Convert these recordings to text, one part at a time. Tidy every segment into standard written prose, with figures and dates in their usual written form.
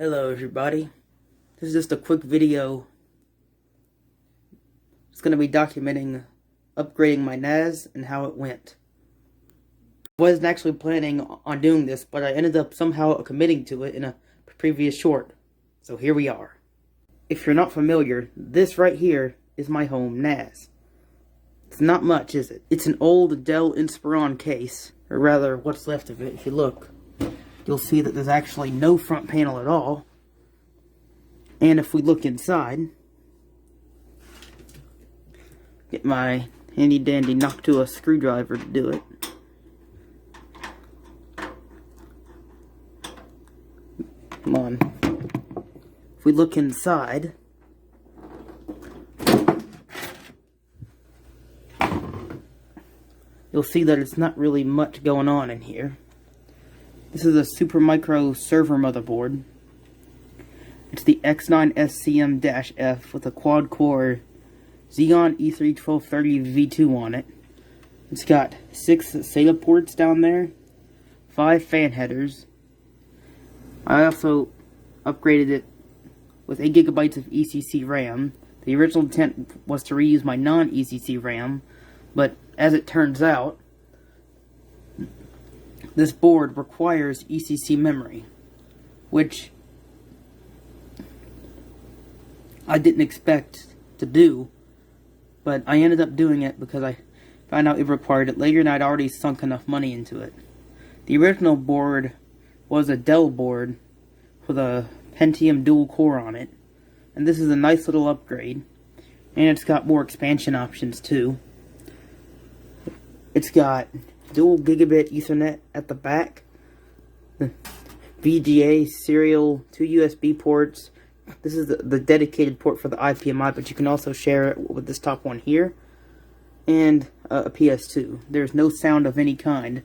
Hello everybody, this is just a quick video. It's going to be documenting upgrading my NAS and how it went. I wasn't actually planning on doing this, but I ended up somehow committing to it in a previous short. So here we are. If you're not familiar, this right here is my home NAS. It's not much, is it? It's an old Dell Inspiron case, or rather what's left of it. If you look, you'll see that there's actually no front panel at all. And if we look inside, get my handy dandy Noctua screwdriver to do it. Come on. If we look inside, you'll see that it's not really much going on in here. This is a Supermicro server motherboard. It's the X9 SCM-F with a quad-core Xeon E3-1230 V2 on it. It's got 6 SATA ports down there, 5 fan headers. I also upgraded it with 8 GB of ECC RAM. The original intent was to reuse my non-ECC RAM, but as it turns out, this board requires ECC memory, which I didn't expect to do, but I ended up doing it because I found out it required it later and I'd already sunk enough money into it. The original board was a Dell board with a Pentium dual core on it, and this is a nice little upgrade, and it's got more expansion options too. It's got dual gigabit Ethernet at the back, the VGA serial, 2 USB ports. This is the dedicated port for the IPMI, but you can also share it with this top one here, and a PS2. There's no sound of any kind,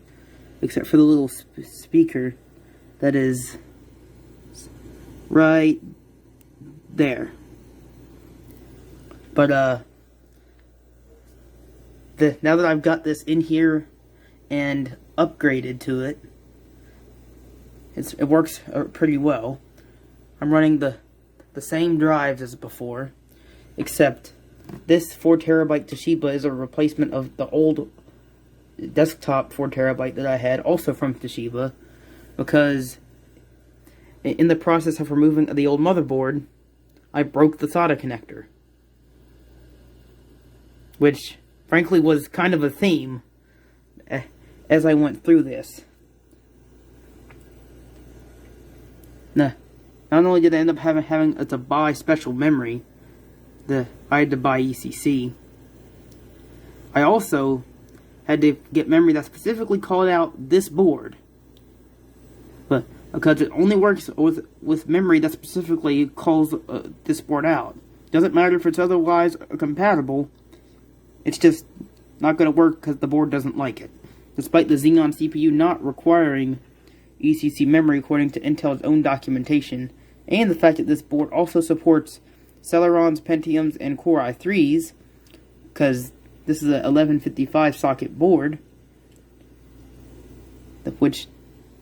except for the little speaker that is right there. But now that I've got this in here and upgraded to it, it works pretty well. I'm running the same drives as before, except this 4TB Toshiba is a replacement of the old desktop 4TB that I had, also from Toshiba, because in the process of removing the old motherboard, I broke the SATA connector, which frankly was kind of a theme as I went through this. Not only did I end up having to buy special memory, I had to buy ECC, I also had to get memory that specifically called out this board. But because it only works with memory that specifically calls this board out. Doesn't matter if it's otherwise compatible, it's just not going to work because the board doesn't like it. Despite the Xeon CPU not requiring ECC memory according to Intel's own documentation, and the fact that this board also supports Celerons, Pentiums, and Core i3s, because this is a 1155 socket board, which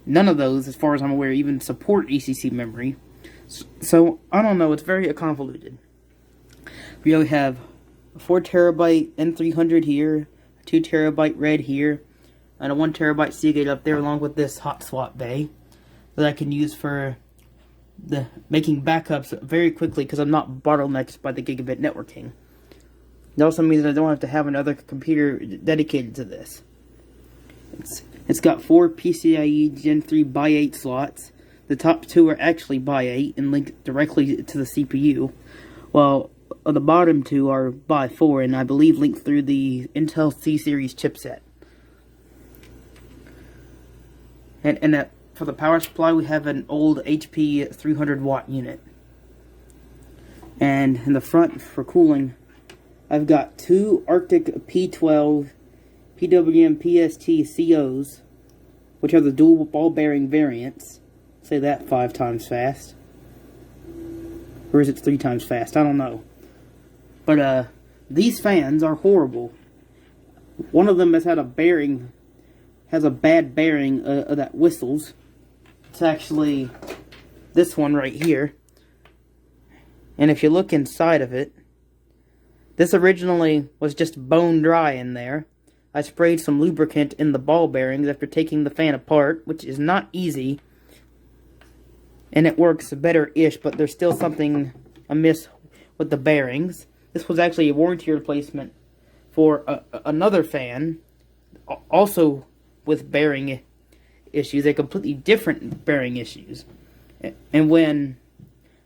none of those, as far as I'm aware, even support ECC memory. So, I don't know, it's very convoluted. We only have a 4TB N300 here, a 2TB RAID here, and a 1TB Seagate up there, along with this hot swap bay that I can use for making backups very quickly because I'm not bottlenecked by the gigabit networking. It also means that I don't have to have another computer dedicated to this. It's got 4 PCIe Gen 3 by 8 slots. The top 2 are actually by 8 and linked directly to the CPU, while the bottom 2 are by 4 and I believe linked through the Intel C-Series chipset. And for the power supply, we have an old HP 300 watt unit. And in the front for cooling, I've got 2 Arctic P12 PWM PST COs, which are the dual ball bearing variants. Say that 5 times fast. Or is it 3 times fast? I don't know. But these fans are horrible. One of them has had a bearing, has a bad bearing that whistles. It's actually this one right here. And if you look inside of it, this originally was just bone dry in there. I sprayed some lubricant in the ball bearings after taking the fan apart, which is not easy. And it works better-ish, but there's still something amiss with the bearings. This was actually a warranty replacement for another fan, also with bearing issues, a completely different bearing issues. And when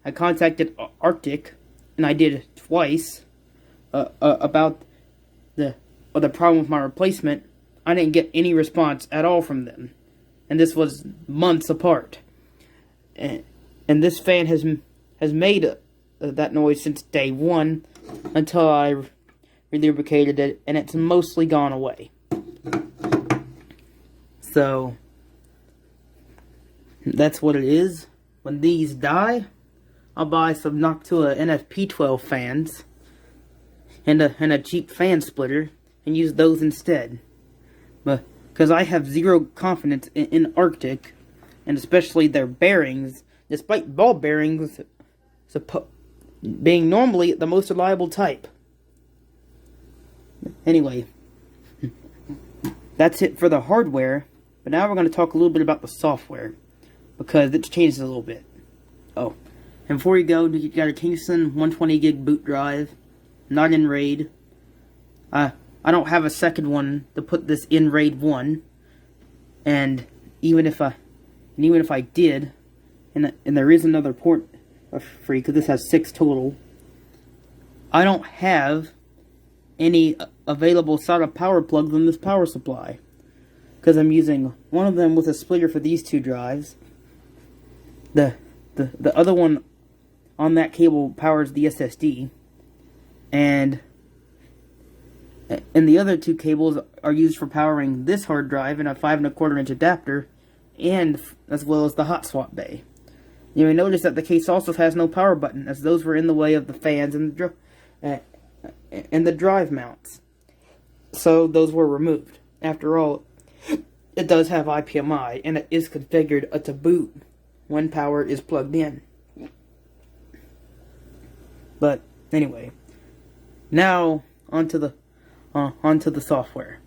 I contacted Arctic, and I did twice, about the problem with my replacement, I didn't get any response at all from them. And this was months apart. And this fan has made that noise since day one until I relubricated it, and it's mostly gone away. So that's what it is. When these die, I'll buy some Noctua NFP12 fans and a cheap fan splitter and use those instead. But because I have zero confidence in Arctic, and especially their bearings, despite ball bearings being normally the most reliable type. Anyway, that's it for the hardware, but now we're going to talk a little bit about the software, because it's changed a little bit. Oh, and before you go, you got a Kingston 120 gig boot drive, not in RAID. I don't have a second one to put this in RAID 1, and even if I did, and there is another port free, because this has 6 total, I don't have any available SATA power plugs in this power supply, because I'm using one of them with a splitter for these 2 drives. The other one on that cable powers the SSD, and the other 2 cables are used for powering this hard drive and a 5 1/4 inch adapter, and as well as the hot swap bay. You may notice that the case also has no power button, as those were in the way of the fans and the drive mounts. So those were removed. After all, it does have IPMI, and it is configured to boot when power is plugged in. But anyway, now onto the software.